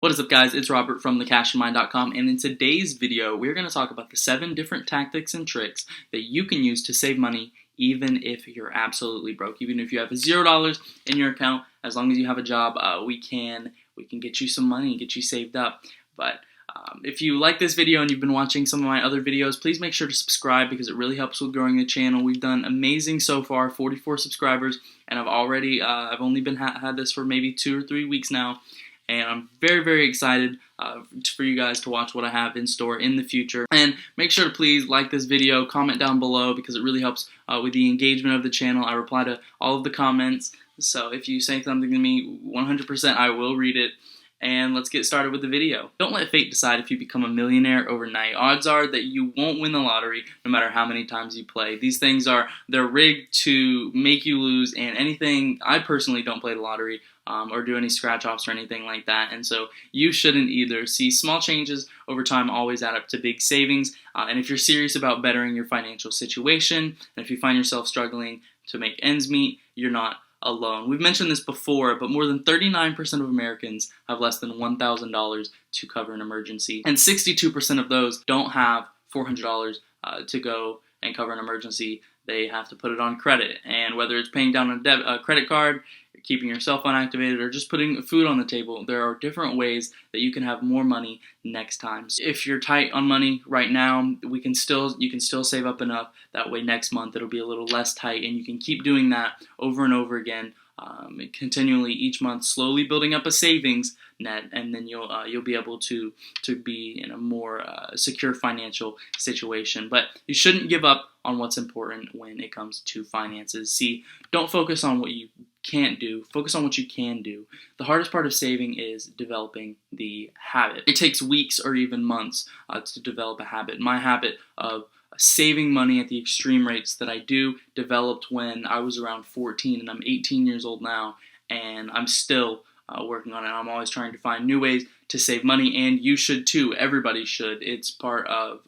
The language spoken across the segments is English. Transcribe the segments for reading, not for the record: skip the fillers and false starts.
What is up, guys? It's Robert from thecashionmind.com, and in today's video we're going to talk about the 7 different tactics and tricks that you can use to save money even if you're absolutely broke. Even if you have $0 in your account, as long as you have a job, we can get you some money, get you saved up. But if you like this video and you've been watching some of my other videos, please make sure to subscribe because it really helps with growing the channel. We've done amazing so far, 44 subscribers, and I've only been had this for maybe 2 or 3 weeks now. And I'm very, very excited for you guys to watch what I have in store in the future. And make sure to please like this video, comment down below because it really helps with the engagement of the channel. I reply to all of the comments, so if you say something to me, 100% I will read it. And let's get started with the video. Don't let fate decide if you become a millionaire overnight. Odds are that you won't win the lottery no matter how many times you play. These things they're rigged to make you lose, and I personally don't play the lottery or do any scratch offs or anything like that, and so you shouldn't either. See, small changes over time always add up to big savings, and if you're serious about bettering your financial situation, and if you find yourself struggling to make ends meet, you're not alone. We've mentioned this before, but more than 39% of Americans have less than $1,000 to cover an emergency, and 62% of those don't have $400 to go and cover an emergency. They have to put it on credit, and whether it's paying down a credit card, keeping your cell phone activated, or just putting food on the table, there are different ways that you can have more money next time. So if you're tight on money right now, you can still save up enough. That way next month it'll be a little less tight, and you can keep doing that over and over again, continually each month, slowly building up a savings net, and then you'll be able to be in a more secure financial situation. But you shouldn't give up on what's important when it comes to finances. See, don't focus on what you can't do. Focus on what you can do. The hardest part of saving is developing the habit. It takes weeks or even months to develop a habit. My habit of saving money at the extreme rates that I do developed when I was around 14, and I'm 18 years old now, and I'm still working on it. I'm always trying to find new ways to save money, and you should too. Everybody should. It's part of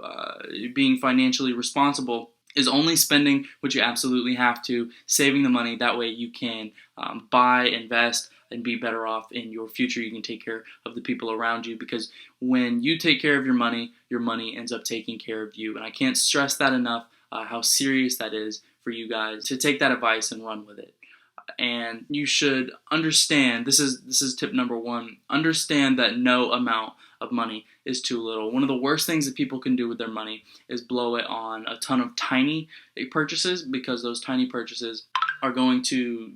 being financially responsible, is only spending what you absolutely have to, saving the money. That way you can buy, invest, and be better off in your future. You can take care of the people around you, because when you take care of your money ends up taking care of you. And I can't stress that enough, how serious that is for you guys to take that advice and run with it. And you should understand, this is tip number 1, understand that no amount of money is too little. One of the worst things that people can do with their money is blow it on a ton of tiny purchases, because those tiny purchases are going to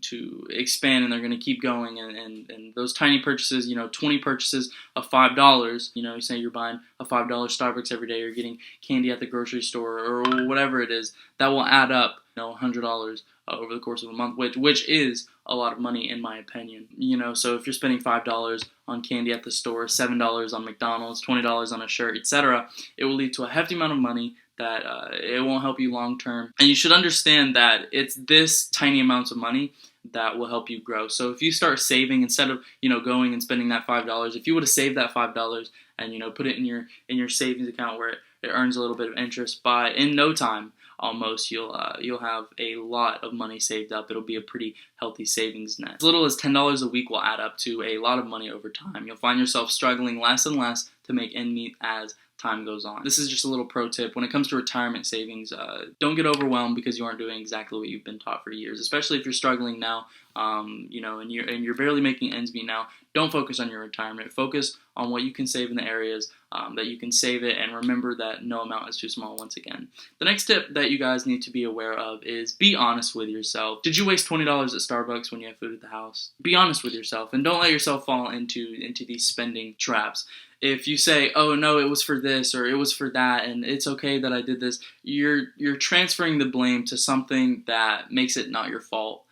expand, and they're going to keep going, and those tiny purchases, 20 purchases of $5, say you're buying a $5 Starbucks every day, or getting candy at the grocery store, or whatever it is, that will add up, $100 over the course of a month, which is a lot of money in my opinion. So if you're spending $5 on candy at the store, $7 on McDonald's, $20 on a shirt, etc., it will lead to a hefty amount of money that it won't help you long term. And you should understand that it's this tiny amounts of money that will help you grow. So if you start saving, instead of going and spending that $5, if you would have saved that $5 and put it in your savings account where it earns a little bit of interest, in no time almost you'll have a lot of money saved up. It'll be a pretty healthy savings net. As little as $10 a week will add up to a lot of money over time. You'll find yourself struggling less and less to make ends meet as time goes on. This is just a little pro tip. When it comes to retirement savings, don't get overwhelmed because you aren't doing exactly what you've been taught for years, especially if you're struggling now, and you're barely making ends meet now. Don't focus on your retirement. Focus on what you can save in the areas that you can save it, and remember that no amount is too small once again. The next tip that you guys need to be aware of is be honest with yourself. Did you waste $20 at Starbucks when you have food at the house? Be honest with yourself, and don't let yourself fall into these spending traps. If you say, oh no, it was for this or it was for that, and it's okay that I did this, you're transferring the blame to something that makes it not your fault.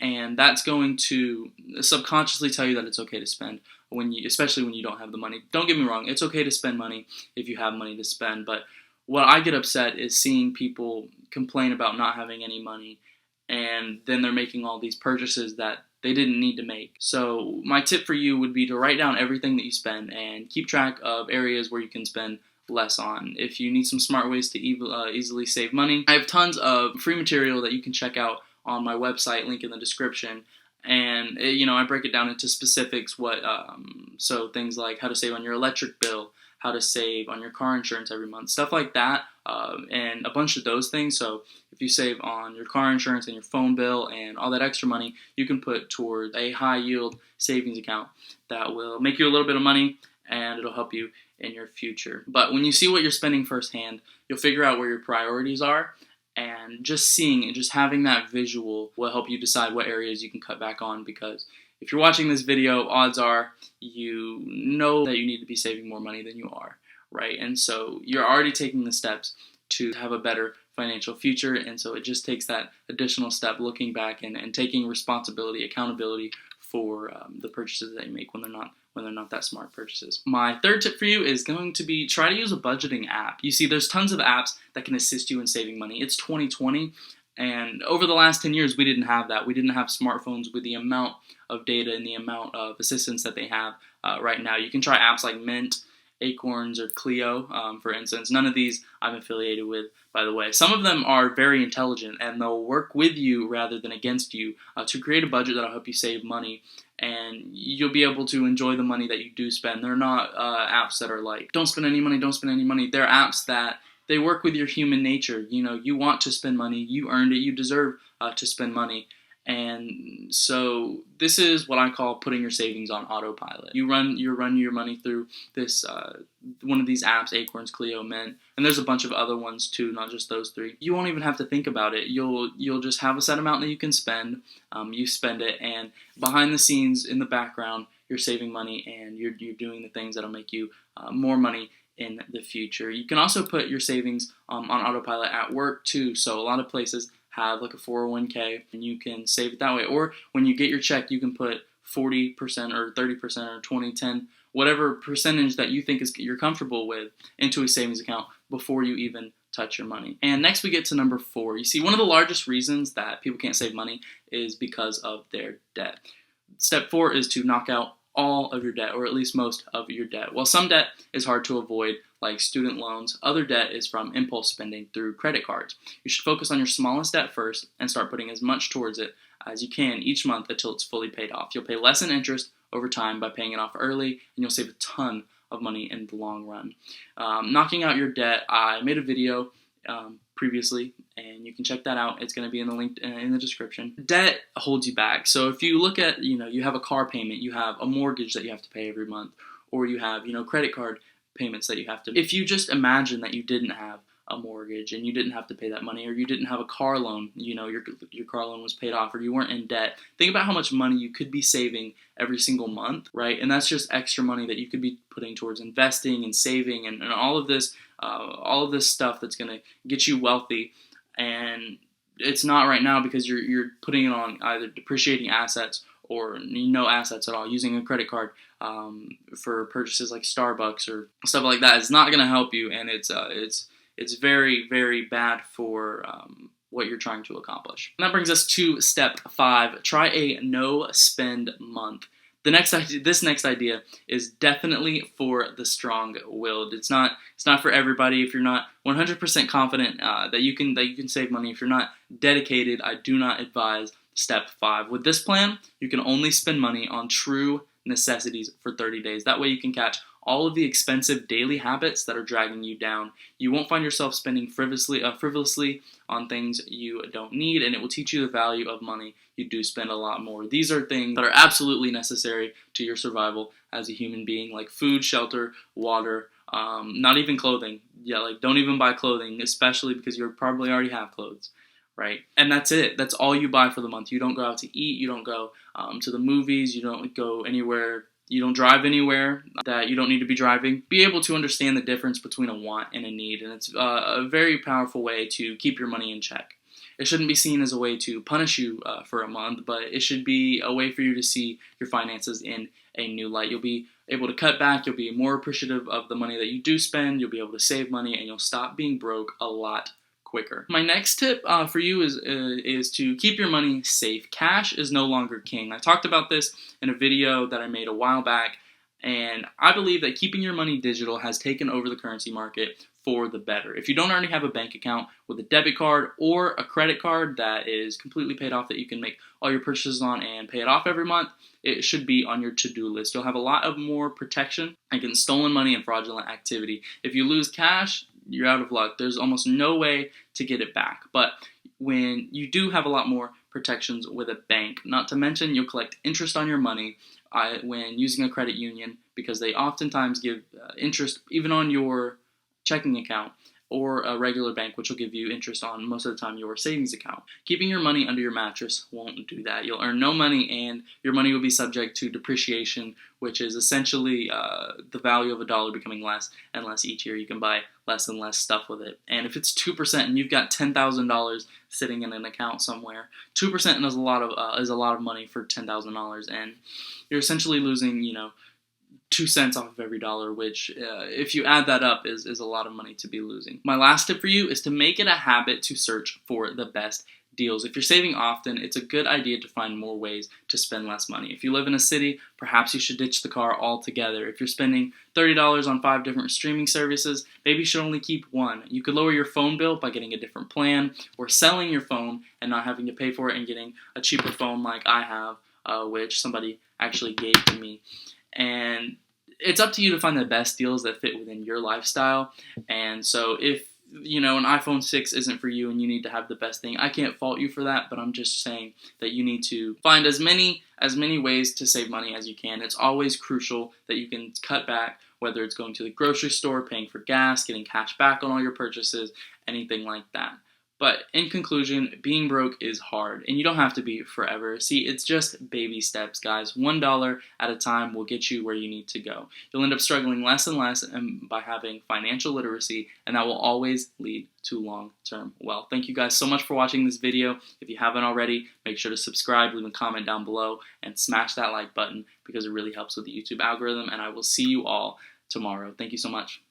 And that's going to subconsciously tell you that it's okay to spend, especially when you don't have the money. Don't get me wrong, it's okay to spend money if you have money to spend, but what I get upset is seeing people complain about not having any money, and then they're making all these purchases that they didn't need to make. So my tip for you would be to write down everything that you spend and keep track of areas where you can spend less on. If you need some smart ways to easily save money, I have tons of free material that you can check out on my website, link in the description. And I break it down into specifics. So things like how to save on your electric bill, how to save on your car insurance every month, stuff like that, and a bunch of those things. So if you save on your car insurance and your phone bill and all that extra money, you can put towards a high yield savings account that will make you a little bit of money, and it'll help you in your future. But when you see what you're spending firsthand, you'll figure out where your priorities are. And just seeing and just having that visual will help you decide what areas you can cut back on, because if you're watching this video, odds are you know that you need to be saving more money than you are, right? And so you're already taking the steps to have a better financial future, and so it just takes that additional step, looking back and taking responsibility, accountability for the purchases that you make when they're not that smart purchases. My third tip for you is going to be try to use a budgeting app. You see, there's tons of apps that can assist you in saving money. It's 2020, and over the last 10 years, we didn't have that. We didn't have smartphones with the amount of data and the amount of assistance that they have right now. You can try apps like Mint, Acorns, or Clio, for instance. None of these I'm affiliated with, by the way. Some of them are very intelligent, and they'll work with you rather than against you to create a budget that'll help you save money, and you'll be able to enjoy the money that you do spend. They're not apps that are like, don't spend any money, don't spend any money. They're apps that they work with your human nature. You want to spend money, you earned it, you deserve to spend money. And so this is what I call putting your savings on autopilot. You run your money through this one of these apps, Acorns, Clio, Mint, and there's a bunch of other ones too, not just those three. You won't even have to think about it. You'll just have a set amount that you can spend. You spend it, and behind the scenes, in the background, you're saving money, and you're doing the things that'll make you more money in the future. You can also put your savings on autopilot at work too. So a lot of places have like a 401k, and you can save it that way. Or when you get your check, you can put 40% or 30% or 20, 10, whatever percentage that you think you're comfortable with into a savings account before you even touch your money. And next we get to number 4. You see, one of the largest reasons that people can't save money is because of their debt. Step 4 is to knock out all of your debt, or at least most of your debt. While some debt is hard to avoid, like student loans, other debt is from impulse spending through credit cards. You should focus on your smallest debt first and start putting as much towards it as you can each month until it's fully paid off. You'll pay less in interest over time by paying it off early, and you'll save a ton of money in the long run. Knocking out your debt, I made a video previously, and you can check that out. It's going to be in the link in the description. Debt holds you back. So if you look at, you have a car payment, you have a mortgage that you have to pay every month, or you have, credit card payments that you have to. If you just imagine that you didn't have a mortgage and you didn't have to pay that money, or you didn't have a car loan, your car loan was paid off, or you weren't in debt, think about how much money you could be saving every single month, right? And that's just extra money that you could be putting towards investing and saving and all of this stuff that's going to get you wealthy. And it's not right now because you're putting it on either depreciating assets or no assets at all. Using a credit card for purchases like Starbucks or stuff like that is not going to help you, and it's very, very bad for what you're trying to accomplish. And that brings us to step 5. Try a no-spend month. This next idea is definitely for the strong-willed. It's not for everybody. If you're not 100% confident that you can save money, if you're not dedicated, I do not advise step 5. With this plan, you can only spend money on true necessities for 30 days. That way you can catch all of the expensive daily habits that are dragging you down. You won't find yourself spending frivolously on things you don't need, and it will teach you the value of money you do spend a lot more. These are things that are absolutely necessary to your survival as a human being, like food, shelter, water, not even clothing. Yeah, like don't even buy clothing, especially because you probably already have clothes. Right? And that's it. That's all you buy for the month. You don't go out to eat. You don't go to the movies. You don't go anywhere. You don't drive anywhere that you don't need to be driving. Be able to understand the difference between a want and a need. And it's a very powerful way to keep your money in check. It shouldn't be seen as a way to punish you for a month, but it should be a way for you to see your finances in a new light. You'll be able to cut back. You'll be more appreciative of the money that you do spend. You'll be able to save money, and you'll stop being broke a lot quicker. My next tip for you is to keep your money safe. Cash is no longer king. I talked about this in a video that I made a while back, and I believe that keeping your money digital has taken over the currency market for the better. If you don't already have a bank account with a debit card or a credit card that is completely paid off that you can make all your purchases on and pay it off every month, it should be on your to-do list. You'll have a lot of more protection against stolen money and fraudulent activity. If you lose cash, you're out of luck. There's almost no way to get it back. But when you do have a lot more protections with a bank, not to mention you'll collect interest on your money when using a credit union, because they oftentimes give interest even on your checking account, or a regular bank, which will give you interest on most of the time your savings account. Keeping your money under your mattress won't do that. You'll earn no money, and your money will be subject to depreciation, which is essentially the value of a dollar becoming less and less each year. You can buy less and less stuff with it. And if it's 2% and you've got $10,000 sitting in an account somewhere, 2% is a lot of money for $10,000, and you're essentially losing, 2 cents off of every dollar, which if you add that up is a lot of money to be losing. My last tip for you is to make it a habit to search for the best deals. If you're saving often, it's a good idea to find more ways to spend less money. If you live in a city, perhaps you should ditch the car altogether. If you're spending $30 on 5 different streaming services, maybe you should only keep one. You could lower your phone bill by getting a different plan, or selling your phone and not having to pay for it and getting a cheaper phone like I have, which somebody actually gave to me. And it's up to you to find the best deals that fit within your lifestyle. And so if an iPhone 6 isn't for you and you need to have the best thing, I can't fault you for that, but I'm just saying that you need to find as many ways to save money as you can. It's always crucial that you can cut back, whether it's going to the grocery store, paying for gas, getting cash back on all your purchases, anything like that. But in conclusion, being broke is hard, and you don't have to be forever. See, it's just baby steps, guys. $1 at a time will get you where you need to go. You'll end up struggling less and less by having financial literacy, and that will always lead to long-term wealth. Thank you guys so much for watching this video. If you haven't already, make sure to subscribe, leave a comment down below, and smash that like button because it really helps with the YouTube algorithm, and I will see you all tomorrow. Thank you so much.